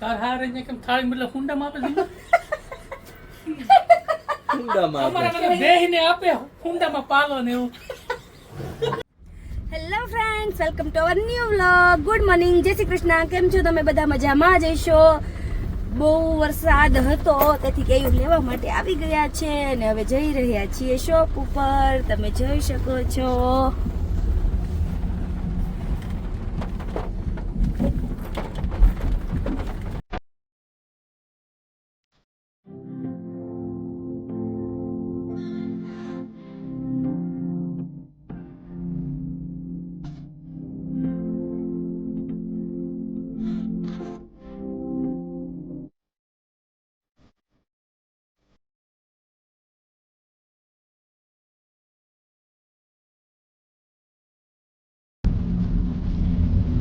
તાર હારે ને કેમ થાળી મતલબ હુંડામાં આપે છે હુંડામાં અમારા મને બેહીને આપે હુંડામાં પાલો ને એવું hello friends, welcome to our new vlog. Good morning, જય શ્રી કૃષ્ણ. કેમ છો તમે બધા? મજામાં જઈશો. બહુ વરસાદ હતો તેથી કેયું લેવા માટે આવી ગયા છે અને હવે જઈ રહ્યા છીએ શોપ ઉપર. તમે જોઈ શકો છો.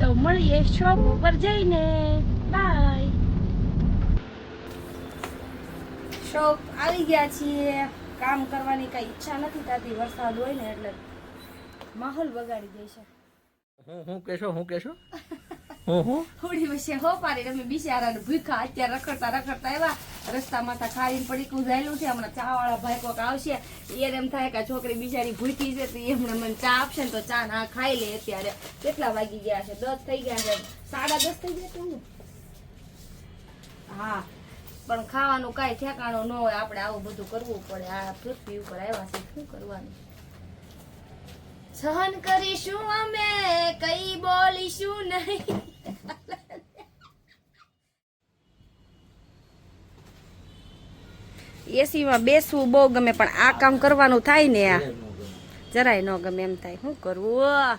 તો મળીએ શોપ ઉપર જઈને. બાય. શોપ આવી ગયા છીએ. કામ કરવાની કઈ ઈચ્છા નથી થતી, વરસાદ હોય ને એટલે માહોલ બગાડી દે છે. હું કેશો હું થોડી વચ્ચે હો પાડી તમે બિચારાને ભૂખા અત્યારે રખડતા એવા રસ્તામાં ખાઈને પડીકું જાયેલું છે. હમણાં ચા વાળા ભાઈ કોક આવશે, એને એમ થાય કે છોકરી બિચારી ભૂખી છે તો એમને મને ચા આપશે ને તો ચા ના ખાઈ લે. અત્યારે કેટલા વાગી ગયા છે? 10 થઈ ગયા છે, 10:30 થઈ ગયા છે. હા, પણ ખાવાનું કઈ ઠેકાણું ન હોય. આપણે આવું બધું કરવું પડે. આ પૃથ્વી ઉપર આવ્યા છે, શું કરવાનું? સહન કરીશું અમે, કઈ બોલીશું નહીં. એસી માં બેસવું બહુ ગમે, પણ આ કામ કરવાનું થાય ને આ જરાય ન ગમે. એમ થાય શું કરવું?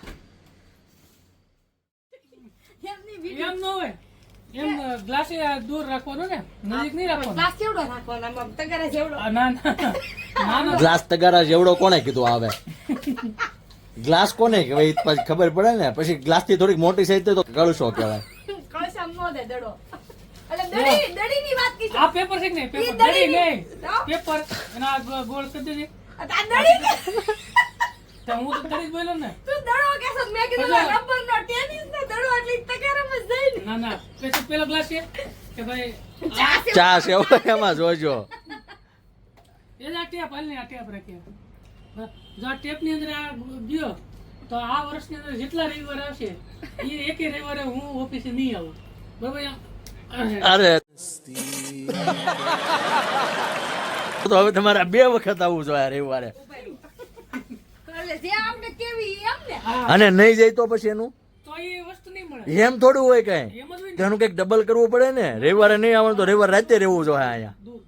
એમ ન હોય, એમ ગ્લાસ દૂર રાખવાનો ને, નજીક નહીં રાખવાનો. ગ્લાસ કેવડો રાખવાનો? આમ તગારા જેવડો? ના ગ્લાસ તગારા જેવડો કોને કીધું આવે? ગ્લાસ કોને કહેવાય પછી ખબર પડે ને. પછી ગ્લાસ થી થોડીક મોટી સાઈઝ તો કળશો કહેવાય. કળશામ નો દે દડો. એટલે દડીની વાત કી. આ પેપર છે ને, પેપર દડી નહીં, પેપર એના ગોળ કરી દેજે. આ દડી તો હું તો દડી જ બોલ્યો ને. તું દડો કેસો? મેં કીધું રબર નો ટેનિસ નો દડો એટલી તગારામાં જ જાય ને. ના પછી પેલો ગ્લાસ છે કે ભાઈ ચા છે એમાં જોજો. એ જ આ ટેપ હાલ ને, આ ટેપ રાખીએ. જો આ ટેપ ની અંદર આ ગયો તો આ વર્ષની અંદર જેટલા રવિવાર આવશે એ એકે રવિવારે હું ઓફિસે નહીં આવું, બરાબર? અરે તો હવે તમારે 2 વખત આવવું જોઈએ રવિવારે. એટલે જે આપણે કેવી એમ ને. અને નહીં જાય તો પછી એનું તો એ વસ્તુ નહીં મળે. એમ થોડું હોય કઈ. એમ જ હોય ને. તેનું કઈક ડબલ કરવું પડે ને. રવિવારે નહીં આવવાનું તો રવિવારે રાતે રહેવું જોઈએ અહીંયા. દૂર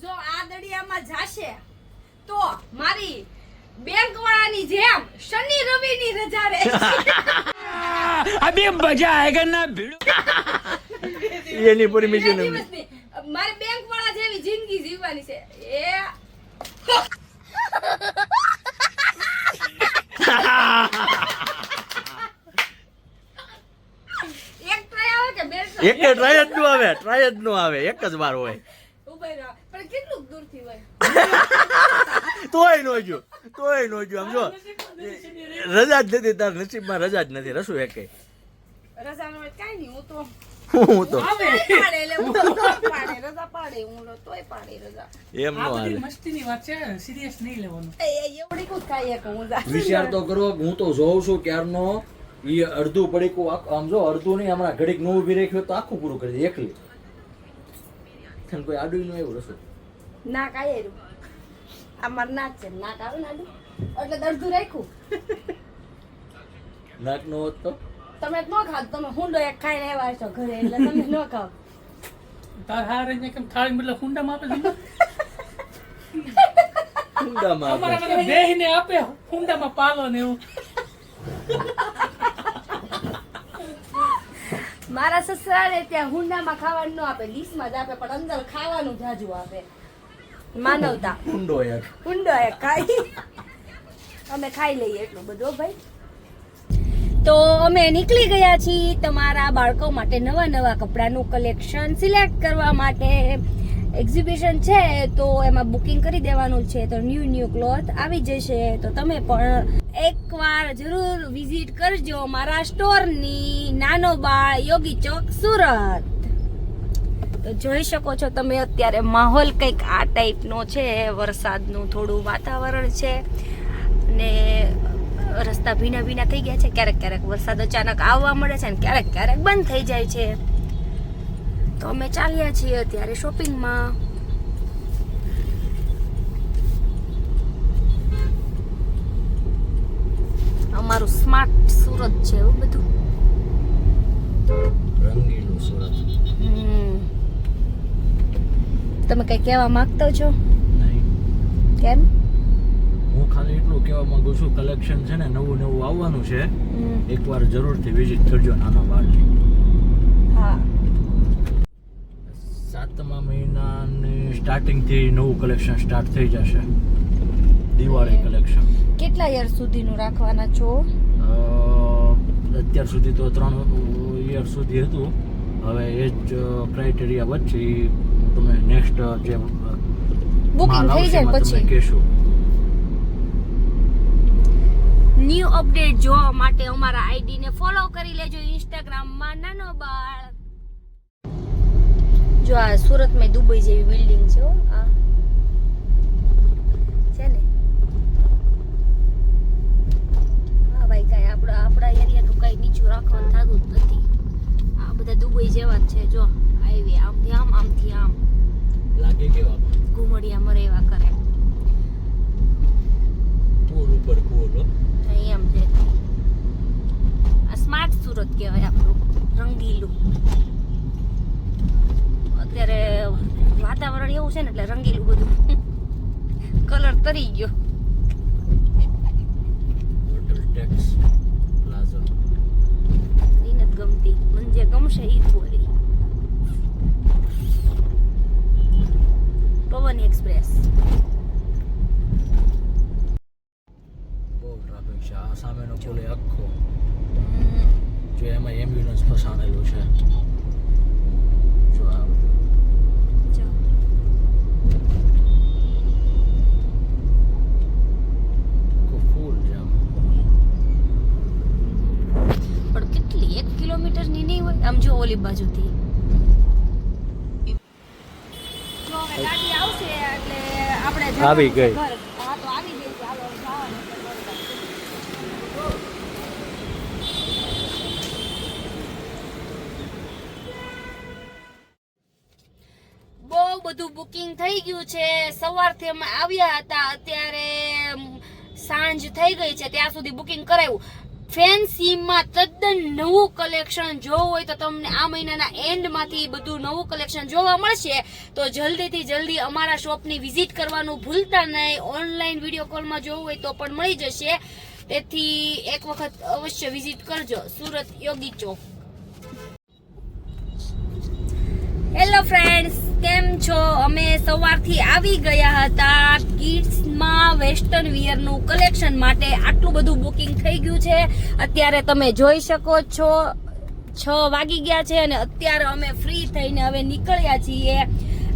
જો આ દડિયામાં જાશે તો મારી બેંક વાળાની જેમ શનિ રવિ ની રજા રહે. અભી મજા આયેગા ના ભીડ. એની પરમિશન મારે બેંક વાળા જેવી જિંદગી જીવવાની છે. એક ટ્રાય આવે કે બે ટ્રાય? એક ટ્રાય જ નો આવે, ટ્રાય જ નો આવે, એક જ વાર હોય. ઉભા રહો. પણ કેટલું દૂરથી હોય? તોય નો જો આમ જો રજા જ નથી. તાર નસીબમાં રજા જ નથી. રસું એકે રજાનો હોય કાઈ નહીં. હું તો હું તો પાડે એટલે હું તો પાડે રજા પાડે. હું તોય પાડે રજા. એમ નો આ બધી હાલે. મસ્તીની વાત છે, સિરિયસ નહીં લેવાનું. એવડી કુછ ખાઈએ કે હું જા. વિચાર તો કરો. હું તો જોઉં છું ક્યારનો ઈ અડધું પડીકું આમ જો અડધું નહીં, હમણાં ઘડીક નું ઉભી રાખ્યું તો આખું પૂરું કરી દે એકલી. તને કોઈ આડું નું એવું રસું નાક આયેરું. અમાર નાક છે, નાક આવે ને આડું એટલે દર્દું રાખ્યું. નાક નો હોત તો તમે ન ખાવ, તમે હુંડો એક ખાઈને આવ્યા છો ઘરે એટલે તમે ન ખાવ. તાર હારે ને કેમ થાળી મતલબ હુંડામાં આપે છે ઊંડામાં અમારા આપે. મને બેહીને આપે હુંડામાં પાલો ને એવું. મારા સસરાને ત્યાં હુંડામાં ખાવાનું ન આપે, ડીશમાં જ આપે, પણ અંદર ખાવાનું જાજુ આપે. માનવતા. ઊંડો એક હુંડો એક ખાઈ અમે ખાઈ લઈએ એટલું બધું ભાઈ. તો અમે નીકળી ગયા છીએ તમારા બાળકો માટે નવા કપડાનું કલેક્શન સિલેક્ટ કરવા માટે. એક્ઝિબિશન છે તો એમાં બુકિંગ કરી દેવાનું છે, તો ન્યૂ ક્લોથ આવી જશે. તો તમે પણ એકવાર જરૂર વિઝિટ કરજો મારા સ્ટોરની, નાનો બાળ, યોગી ચોક, સુરત. તો જોઈ શકો છો તમે અત્યારે માહોલ કંઈક આ ટાઈપનો છે, વરસાદનું થોડું વાતાવરણ છે અને રસ્તા ભીના થઈ ગયા છે. ક્યારેક વરસાદ અચાનક આવવા મળે છે અને ક્યારેક બંધ થઈ જાય છે. તો અમે ચાલ્યા છીએ અત્યારે શોપિંગમાં. અમારું સ્માર્ટ સુરત છે એવું બધું, રંગીલું સુરત. તમે કઈ કહેવા માંગતો છો? નહીં, કેમ? હું ખાલી એટલું કહેવા માંગુ છું, કલેક્શન છે ને નવું આવવાનું છે, એકવાર જરૂરથી વિઝિટ કરજો નાના બાળની. હા, 7મા મહિનાની સ્ટાર્ટિંગ થી નવું કલેક્શન સ્ટાર્ટ થઈ જશે, દિવાળી કલેક્શન. કેટલા યર સુધીનું રાખવાના છો? અત્યાર સુધી તો 3 યર સુધી હતું, હવે એ જ ક્રાઇટેરિયા વચ્ચે તમે નેક્સ્ટ જે બુકિંગ થઈ જાય પછી કહેશું. ન્યૂ અપડેટ જોવા માટે અમારા આઈડી ને ફોલો કરી લેજો ઇન્સ્ટાગ્રામમાં, નાનો બાળ. જો આ સુરતમાં દુબઈ જેવી બિલ્ડિંગ છે, આ છે ને. હા ભાઈ, કાંઈ આપણા એરિયાનું કાંઈ નીચું રાખવાનું થતું જ નથી. આ બધા દુબઈ જેવા જ છે. જો હાઈવે આમથી આમ લાગે કેવા ઘુમડિયા મરે એવા કરે. પુલ ઉપર પુલ એમ છે. આ સ્માર્ટ સુરત કહેવાય આપણું, રંગીલું. અત્યારે વાતાવરણ એવું છે ને એટલે રંગીલું બધું કલર તરી ગયો. હોટલ ટેક્સ પ્લાઝા એ નથી ગમતી, મને જે ગમશે એ જ બોલી. પવન એક્સપ્રેસ. બહુ ટ્રાફિક છે. આ સામેનો પુલ એ આખો જો એમાં એમ્બ્યુલન્સ ફસાણેલું છે. જો આ ફૂલ જામ. પણ કેટલી 1 કિલોમીટરની નહીં હોય આમ, જો ઓલી બાજુથી. જો હવે ગાડી આવશે એટલે આપણે આવી ગઈ. હા, તો આવી ગઈ. ચાલો જવાનું છે. બહુ બધું બુકિંગ થઈ ગયું છે. સવારથી અમે આવ્યા હતા, અત્યારે સાંજ થઈ ગઈ છે, ત્યાં સુધી બુકિંગ કરાવ્યું. ફેન્સીમાં તદ્દન નવું કલેક્શન જોવું હોય તો તમને આ મહિનાના એન્ડમાંથી બધું નવું કલેક્શન જોવા મળશે. તો જલ્દીથી જલ્દી અમારા શોપની વિઝિટ કરવાનું ભૂલતા નહીં. ઓનલાઈન વિડીયો કોલમાં જોવું હોય તો પણ મળી જશે, તેથી એક વખત અવશ્ય વિઝિટ કરજો. સુરત યોગી ચોક. હેલો ફ્રેન્ડ્સ, કેમ છો? અમે સવારથી આવી ગયા હતા કિડ્સમાં વેસ્ટર્ન વિયરનું કલેક્શન માટે. આટલું બધું બુકિંગ થઈ ગયું છે. અત્યારે તમે જોઈ શકો છો 6 વાગી ગયા છે અને અત્યારે અમે ફ્રી થઈને હવે નીકળ્યા છીએ.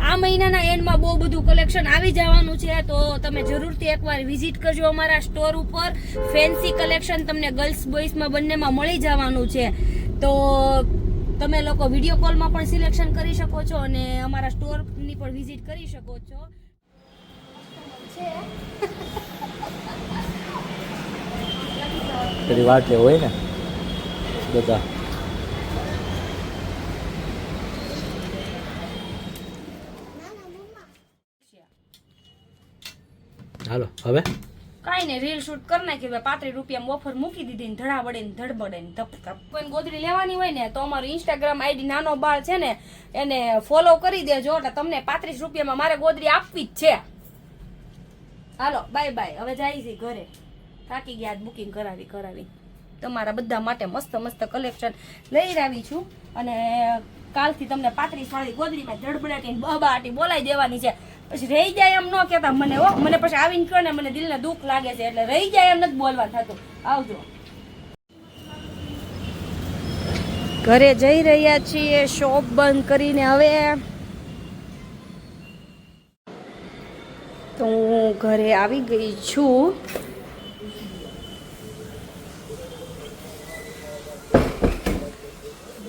આ મહિનાના એન્ડમાં બહુ બધું કલેક્શન આવી જવાનું છે, તો તમે જરૂરથી એકવાર વિઝિટ કરજો અમારા સ્ટોર ઉપર. ફેન્સી કલેક્શન તમને ગર્લ્સ બોયઝમાં બંનેમાં મળી જવાનું છે. તો તમે લોકો વિડીયો કોલમાં પણ સિલેક્શન કરી શકો છો અને અમારા સ્ટોરની પણ વિઝિટ કરી શકો છો. તેરી વાત લે હોય ને બધા. હાલો હવે કાઈ ને રીલ શૂટ કરી નાખી. 35 રૂપિયામાં ઓફર મૂકી દીધી ને ધડાબડે ને ધડબડે ને ધપ ધપ. કોઈ ગોદડી લેવાની હોય ને તો અમારું ઇન્સ્ટાગ્રામ આઈડી નાનો બાળ છે ને એને ફોલો કરી દેજો, એટલે તમને 35 રૂપિયામાં મારે ગોદડી આપવી જ છે. હાલો બાય બાય, હવે જાય છે ઘરે. થાકી ગયા બુકિંગ કરાવી. તમારા બધા માટે મસ્ત મસ્ત કલેક્શન લઈ આવી છું અને કાલથી તમને 35 વાળી ગોદડીમાં ધડબડાટી બબાટી બોલાઈ દેવાની છે. પછી રહી જાય એમ ન કહેતા મને, મને પછી આવીને કહો ને મને દિલને દુઃખ લાગે છે, એટલે રહી જાય એમ નથી બોલવા થતું. આવજો. ઘરે જઈ રહ્યા છીએ શોપ બંધ કરીને. હવે તો હું ઘરે આવી ગઈ છું.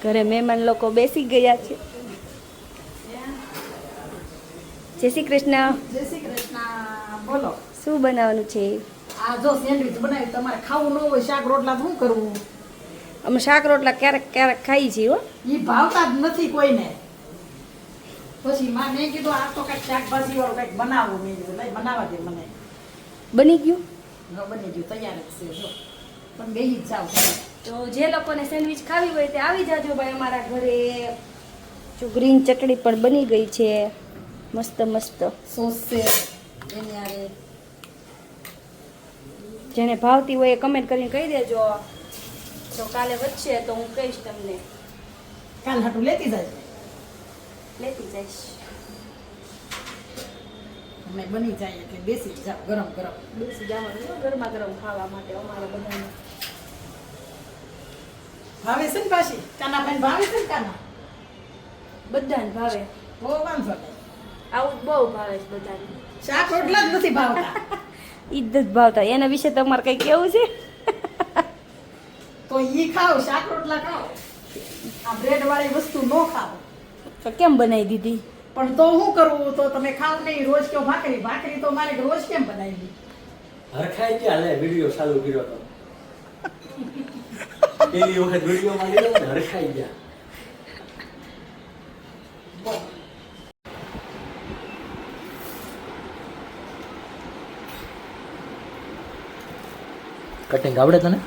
ઘરે મહેમાન લોકો બેસી ગયા છે. જય શ્રી કૃષ્ણ. જય શ્રી કૃષ્ણ. બોલો. શું બનાવવાનું છે? આ જો સેન્ડવિચ બનાવી. તમારે ખાવું ન હોય શાક રોટલા તો શું કરવું? અમે શાક રોટલા ક્યારેક ક્યારેક ખાઈ છીએ હો. ઈ ભાવતા જ નથી કોઈને. પછી માં મેં કીધું આ તો કઈક શાકભાજી વાળું કઈક બનાવવું. મેં કીધું લઈ બનાવવા દે મને. બની ગયું? હા, બની ગયું, તૈયાર જ છે જો. પણ બેહી જ જાવ. તો જે લોકોને સેન્ડવિચ ખાવી હોય તે આવી જાજો ભાઈ અમારા ઘરે. જો ગ્રીન ચટણી પણ બની ગઈ છે મસ્ત મસ્ત. સોસ છે એની આરે. જેને ભાવતી હોય એ કમેન્ટ કરીને કહી દેજો. તો કાલે વધશે તો હું કહીશ તમને, કાલ હાટું લેતી જાય. લેતી જઈશ. અમે બની જાય એટલે બેસી જ જાવ ગરમ ગરમ. બેસી જવાનું હો ગરમા ગરમ ખાવા માટે અમારે બધાને. ભાવે છે ને પાછી કાના ભાઈ ભાવે છે ને કાના. બધાને ભાવે. બહુ વાંધો નહીં. આવું જ બહુ ભાવે છે બધાને. શાક રોટલા જ નથી ભાવતા. ઈ જ ભાવતા. એના વિશે તમારે કંઈ કેવું છે? તો ઈ ખાઓ, શાક રોટલા ખાઓ. આ બ્રેડ વાળી વસ્તુ ન ખાઓ. તો કેમ બનાવી દીધી? પણ તો શું કરવું? તો તમે ખાવ નહીં. રોજ કયો ભાખરી. ભાખરી તો મારે રોજ કેમ બનાવી? હરખાઈ ગયા લે વિડિયો ચાલુ કર્યો તો પેલી વખત વિડિયો માં લીધો ને હરખાઈ ગયા. કટિંગ આવડે તને?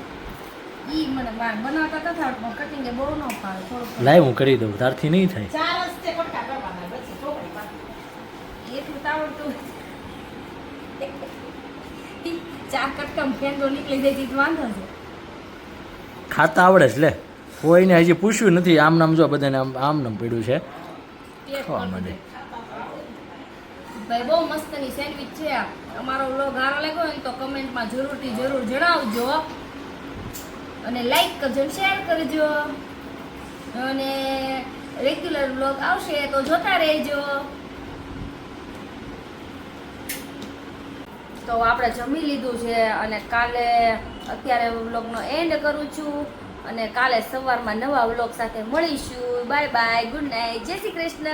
ઈ મને બનાવતા હતા પણ કટિંગ બહુ ન ફાવે. થોડું લાઈવ હું કરી દઉં, તારથી નહીં થાય. ચાર રસ્તે કટકા કરવાના. બસ ચોકડી પાડી. એટલું તો આવડતું. ચાર કટકા ફેંડો નીકળી જાય તો વાંધો છે. ખાતા આવડે છે લે. કોઈને હજી પૂછ્યું નથી. આમ નામ જો બધાને આમ નામ પડ્યું છે. ખાવા માંડે. ભાઈ બહુ મસ્તની સેન્ડવિચ છે આ. અમારો વ્લોગ સારો લાગ્યો હોય ને તો કમેન્ટમાં જરૂરથી જરૂર જણાવજો. અને લાઈક કરજો, શેર કરજો. અને રેગ્યુલર વ્લોગ આવશે તો જોતા રહેજો. તો આપણે જમી લીધું છે અને કાલે અત્યારે વ્લોગનો એન્ડ કરું છું. અને કાલે સવારમાં નવા વ્લોગ સાથે મળીશું. બાય બાય, ગુડ નાઇટ, જય શ્રી કૃષ્ણ.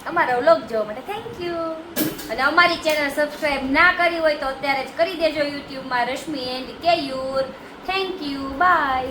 અમારો વ્લોગ જોવા માટે થેન્ક યુ. અને અમારી ચેનલ સબસ્ક્રાઇબ ના કરી હોય તો અત્યારે જ કરી દેજો યુટ્યુબમાં Rashmi and Keyur. Thank you, by.